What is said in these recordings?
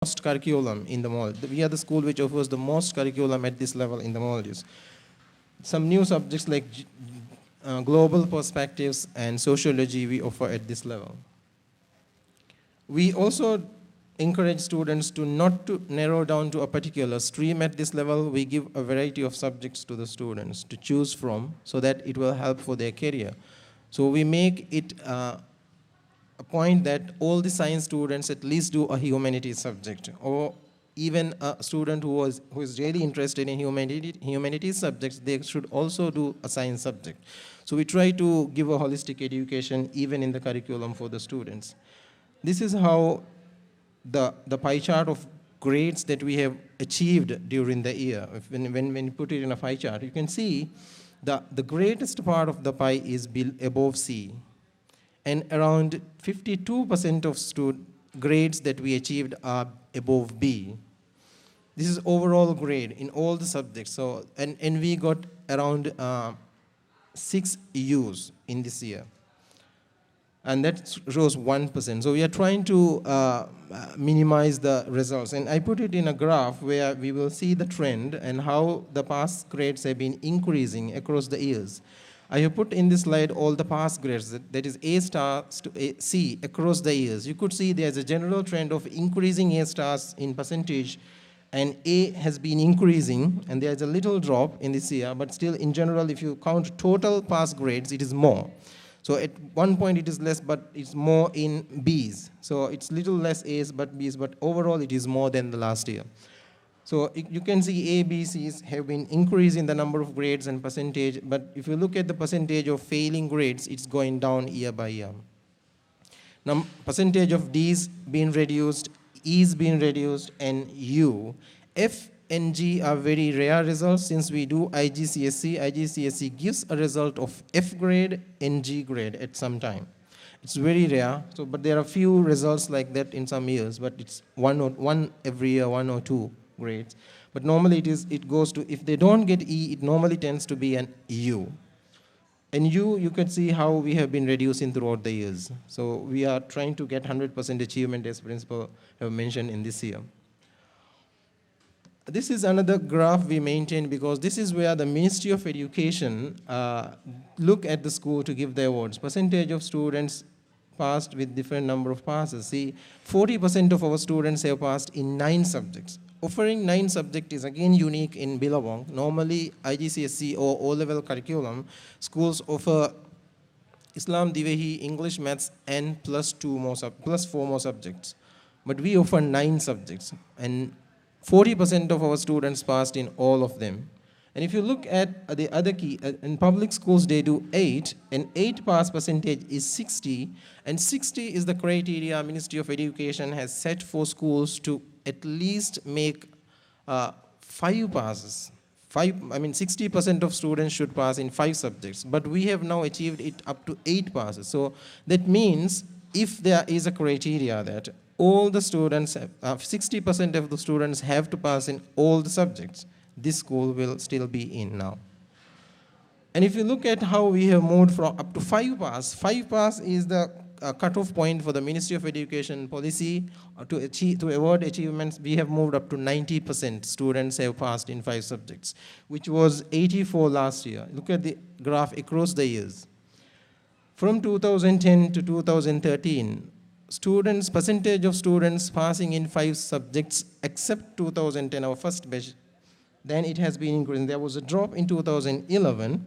most curriculum in the Maldives. We are the school which offers the most curriculum at this level in the Maldives. Some new subjects like global perspectives and sociology we offer at this level. We also encourage students to not to narrow down to a particular stream at this level. We give a variety of subjects to the students to choose from so that it will help for their career. So we make it a point that all the science students at least do a humanities subject, or even a student who is really interested in humanities subjects, they should also do a science subject. So we try to give a holistic education even in the curriculum for the students. This is how the pie chart of grades that we have achieved during the year. When you put it in a pie chart, you can see the greatest part of the pie is above C. And around 52% of grades that we achieved are above B. This is overall grade in all the subjects. So, and we got around 6 U's in this year. And that shows 1%. So we are trying to minimize the results. And I put it in a graph where we will see the trend and how the pass grades have been increasing across the years. I have put in this slide all the pass grades, that is A stars to C across the years. You could see there's a general trend of increasing A stars in percentage, and A has been increasing, and there's a little drop in this year, but still in general, if you count total pass grades, it is more. So at one point it is less, but it's more in B's. So it's little less A's but B's, but overall it is more than the last year. So you can see A, B, C's have been increasing the number of grades and percentage, but if you look at the percentage of failing grades, it's going down year by year. Now, percentage of D's being reduced, E's being reduced, and U. F and G are very rare results since we do IGCSE. IGCSE gives a result of F grade and G grade at some time. It's very rare, so, but there are few results like that in some years, but it's one every year, 1 or 2 grades. But normally it goes to, if they don't get E, it normally tends to be an U. And you can see how we have been reducing throughout the years. So we are trying to get 100% achievement as principal have mentioned in this year. This is another graph we maintain because this is where the Ministry of Education look at the school to give the awards. Percentage of students passed with different number of passes. See, 40% of our students have passed in 9 subjects. Offering 9 subjects is again unique in Billabong. Normally, IGCSE or O-level curriculum, schools offer Islam, Divehi, English, Maths, and plus 4 more subjects. But we offer 9 subjects, and 40% of our students passed in all of them. And if you look at the other key, in public schools they do 8, and 8 pass percentage is 60, and 60 is the criteria Ministry of Education has set for schools to at least make 5 passes. 60% of students should pass in 5 subjects, but we have now achieved it up to 8 passes. So that means if there is a criteria that all the students, 60% of the students have to pass in all the subjects, this school will still be in now. And if you look at how we have moved from up to 5 pass is the cutoff point for the Ministry of Education policy to award achievements. We have moved up to 90% students have passed in 5 subjects, which was 84 last year. Look at the graph across the years. From 2010 to 2013, percentage of students passing in 5 subjects except 2010, our first batch, then it has been increasing. There was a drop in 2011.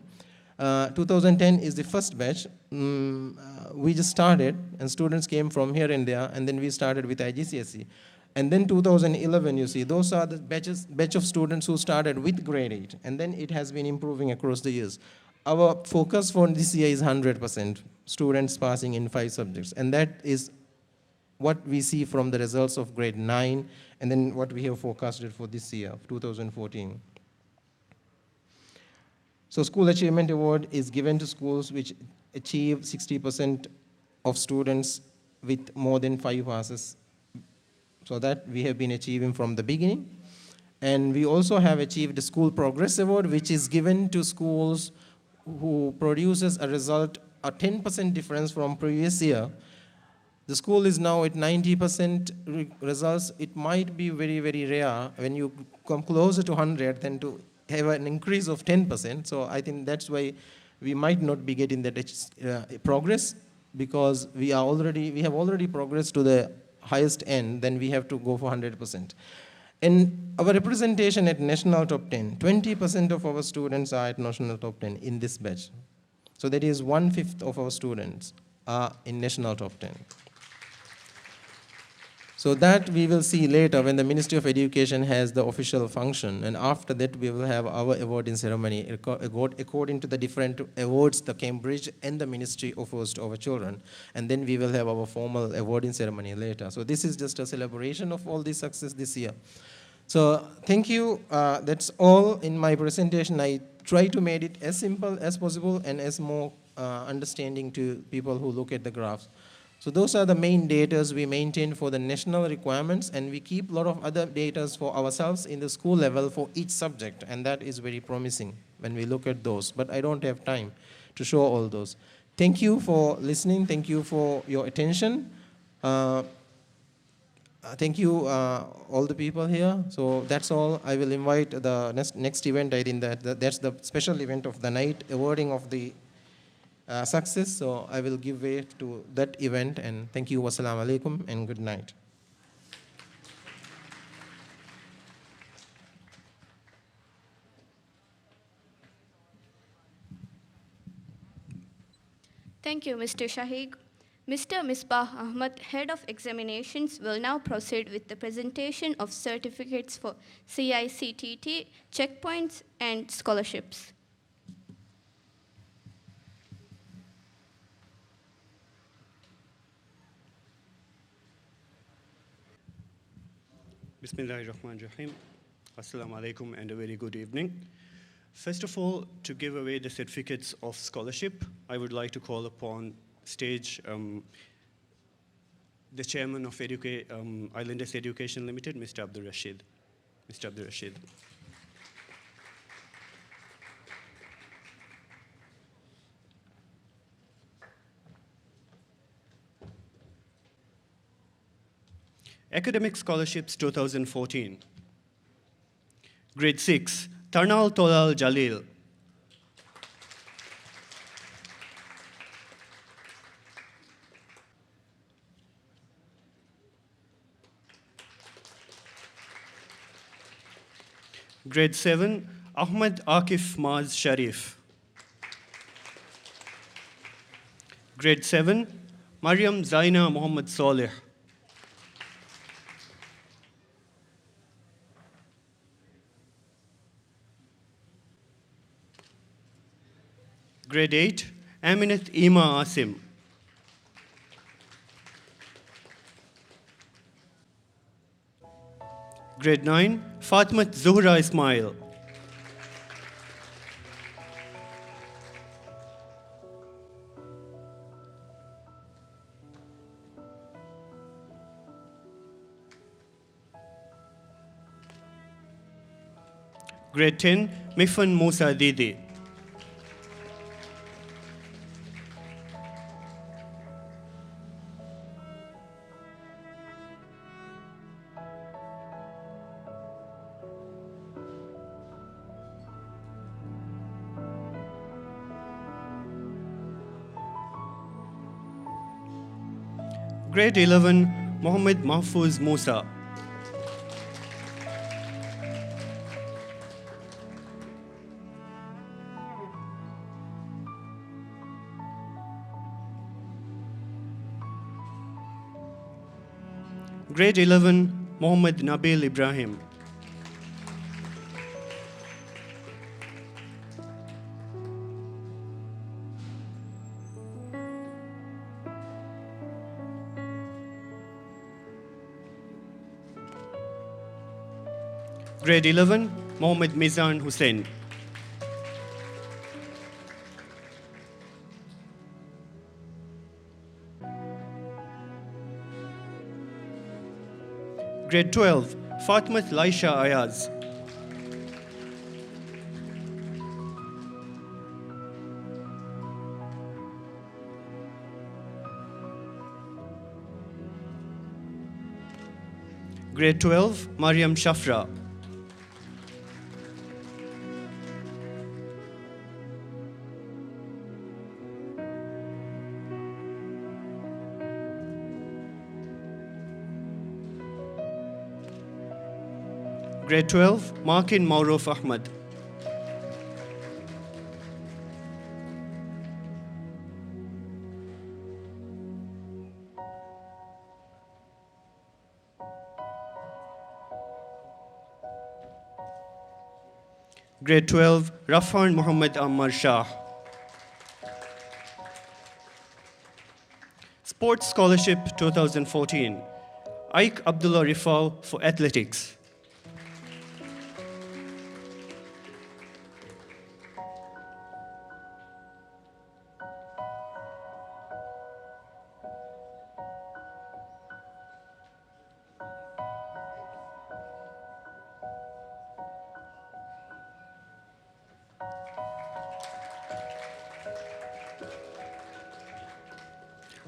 2010 is the first batch. We just started, and students came from here and there, and then we started with IGCSE. And then 2011, you see, those are the batch of students who started with grade 8, and then it has been improving across the years. Our focus for this year is 100% students passing in 5 subjects, and that is what we see from the results of grade 9, and then what we have forecasted for this year, 2014. So School Achievement Award is given to schools which achieve 60% of students with more than 5 passes. So that we have been achieving from the beginning. And we also have achieved the School Progress Award, which is given to schools who produces a result, a 10% difference from previous year, The school is now at 90% results. It might be very, very rare when you come closer to 100 than to have an increase of 10%. So I think that's why we might not be getting that progress, because we have already progressed to the highest end, then we have to go for 100%. And our representation at national top 10, 20% of our students are at national top 10 in this batch. So that is 1/5 of our students are in national top 10. So that we will see later when the Ministry of Education has the official function, and after that we will have our awarding ceremony according to the different awards the Cambridge and the Ministry offers to our children, and then we will have our formal awarding ceremony later. So this is just a celebration of all the success this year. So thank you. That's all in my presentation. I try to make it as simple as possible and as more understanding to people who look at the graphs. So those are the main data we maintain for the national requirements, and we keep a lot of other data for ourselves in the school level for each subject, and that is very promising when we look at those. But I don't have time to show all those. Thank you for listening. Thank you for your attention. Thank you, all the people here. So that's all. I will invite the next event. I think that's the special event of the night, awarding of the success. So I will give way to that event, and thank you. Wassalamu alaikum and good night. Thank you, Mr. Shahid. Mr. Misbah Ahmad, Head of Examinations, will now proceed with the presentation of certificates for CICTT, checkpoints, and scholarships. Bismillahirrahmanirrahim. Assalamu alaikum and a very good evening. First of all, to give away the certificates of scholarship, I would like to call upon stage the chairman of Islanders Education Limited, Mr. Abdul Rashid. Mr. Abdul Rashid. Academic Scholarships 2014. Grade 6, Tarnal Tolal Jalil. Grade 7, Ahmed Akif Maz Sharif. Grade 7, Mariam Zaina Muhammad Saleh. Grade 8, Aminat Ima Asim. Grade 9, Fatmat Zuhra Ismail. Grade 10, Mifan Musa Didi. Grade 11, Mohammed Mahfouz Musa. Grade 11, Mohammed Nabil Ibrahim. Grade 11, Mohammed Mizan Hussain. Grade 12, Fatmat Laisha Ayaz. Grade 12, Mariam Shafra. Grade 12, Markin Mauroof Ahmad. Grade 12, Rafan Muhammad Ammar Shah. Sports Scholarship 2014, Aik Abdullah Rifau for athletics.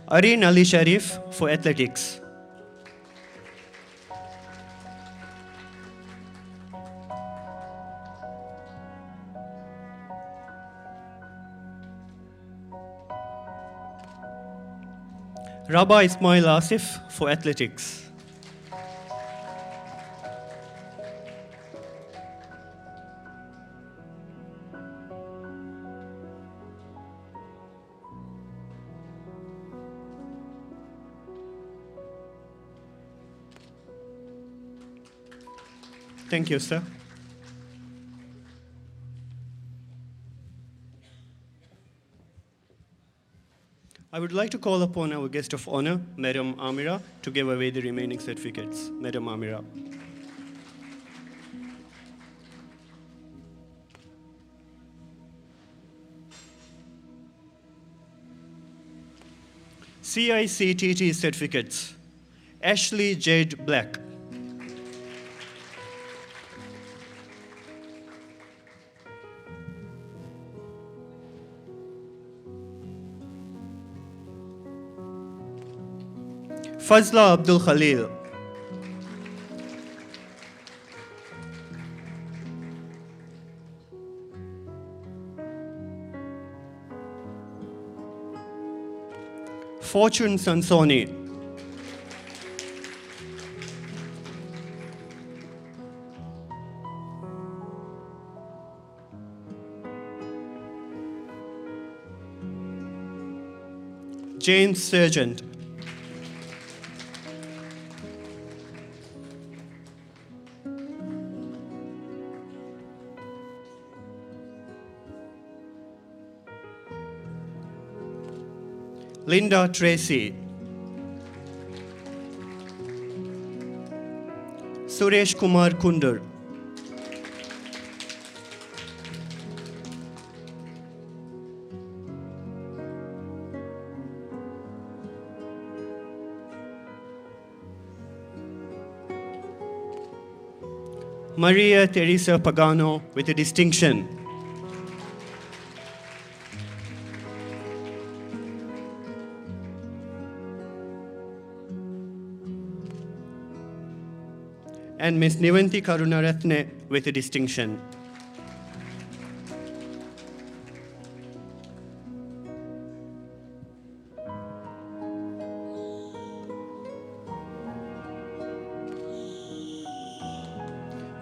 Areen Ali Sharif for athletics. Rabah Ismail Asif for athletics. Thank you, sir. I would like to call upon our guest of honor, Madam Amira, to give away the remaining certificates. Madam Amira. CICTT certificates. Ashley Jade Black. Fazla Abdul Khalil. Fortune Sansoni. James Sergeant. Linda Tracy. Suresh Kumar Kundur. Maria Teresa Pagano with a distinction. And Ms. Nivanti Karunaratne with a distinction.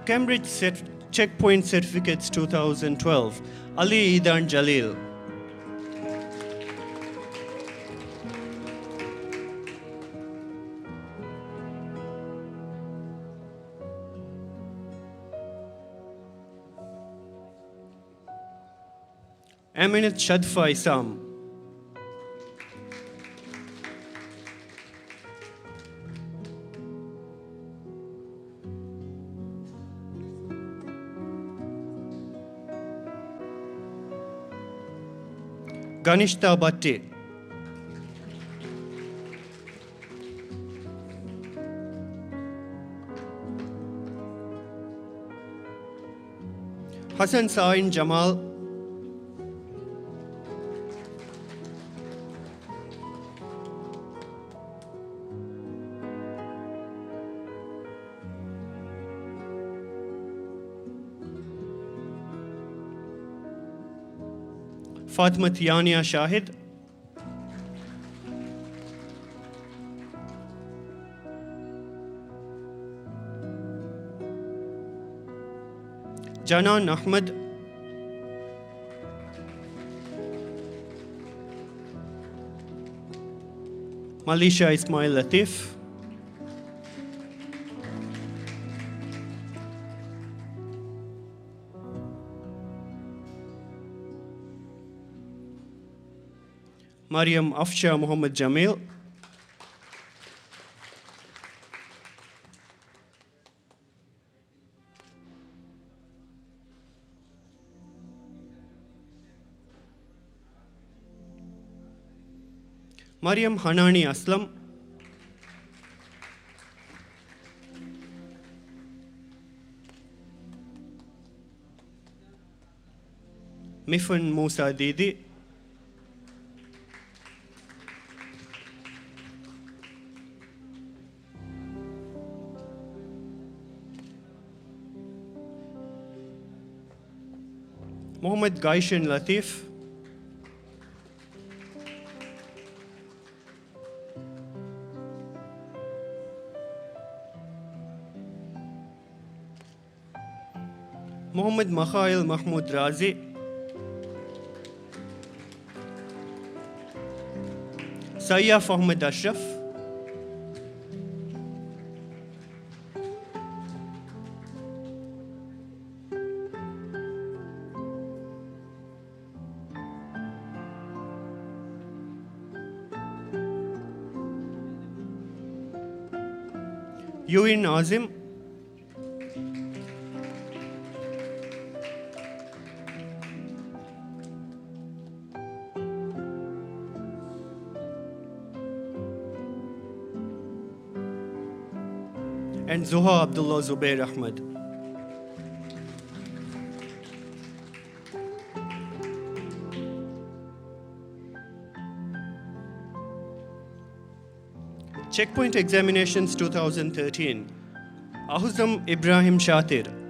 Cambridge Checkpoint Certificates 2012, Ali Idan Jalil. Aminat Shadfa Isam. Ganishta Bhatti. Hassan Sain Jamal. Fatima Tiania Shahid, Janan Ahmed, Malisha Ismail Latif, Mariam Afsha Muhammad Jamil, Mariam Hanani Aslam, Mifan Musa Didi, Mohammad Gaishan Latif, Mohammad Makhail Mahmoud Razi, Sayyaf Ahmed Ashraf, Yuin Azim, and Zuha Abdullah Zubair Ahmed. Checkpoint Examinations 2013. Ahuzam Ibrahim Shatir.